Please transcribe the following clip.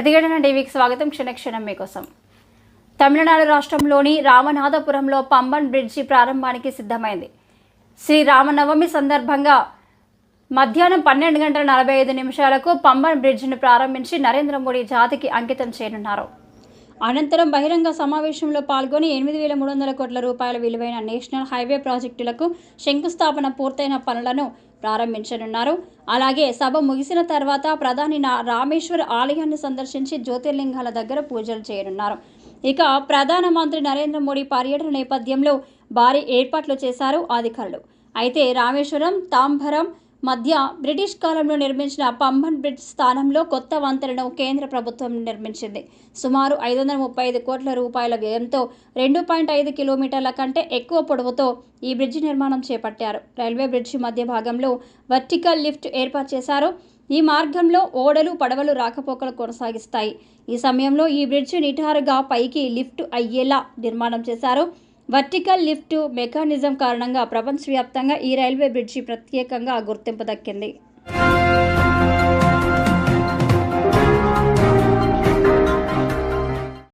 ప్రతిఘటన టీవీకి స్వాగతం. క్షణక్షణం మీకోసం. తమిళనాడు రాష్ట్రంలోని రామనాథపురంలో పంబన్ బ్రిడ్జి ప్రారంభానికి సిద్ధమైంది. శ్రీ రామనవమి సందర్భంగా మధ్యాహ్నం 12:45 పంబన్ బ్రిడ్జిని ప్రారంభించి నరేంద్ర మోడీ జాతికి అంకితం చేయనున్నారు. అనంతరం బహిరంగ సమావేశంలో పాల్గొని 8,300 కోట్ల రూపాయల విలువైన నేషనల్ హైవే ప్రాజెక్టులకు శంకుస్థాపన పూర్తయిన పనులను ప్రారంభించనున్నారు. అలాగే సభ ముగిసిన తర్వాత ప్రధాని రామేశ్వర ఆలయాన్ని సందర్శించి జ్యోతిర్లింగాల దగ్గర పూజలు చేయనున్నారు. ఇక ప్రధానమంత్రి నరేంద్ర మోడీ పర్యటన నేపథ్యంలో భారీ ఏర్పాట్లు చేశారు అధికారులు. అయితే రామేశ్వరం తాంబరం మధ్య బ్రిటిష్ కాలంలో నిర్మించిన పంబన్ బ్రిడ్జ్ స్థానంలో కొత్త వంతెనను కేంద్ర ప్రభుత్వం నిర్మించింది. సుమారు 535 కోట్ల రూపాయల వ్యయంతో 2.5 కిలోమీటర్ల కంటే ఎక్కువ పొడవుతో ఈ బ్రిడ్జి నిర్మాణం చేపట్టారు. రైల్వే బ్రిడ్జి మధ్య భాగంలో వర్టికల్ లిఫ్ట్ ఏర్పాటు చేశారు. ఈ మార్గంలో ఓడలు పడవలు రాకపోకలు కొనసాగిస్తాయి. ఈ సమయంలో ఈ బ్రిడ్జి నిటారుగా పైకి లిఫ్ట్ అయ్యేలా నిర్మాణం చేశారు. వర్టికల్ లిఫ్ట్ మెకానిజం కారణంగా ప్రపంచవ్యాప్తంగా ఈ రైల్వే బ్రిడ్జి ప్రత్యేకంగా గుర్తింపు దక్కింది.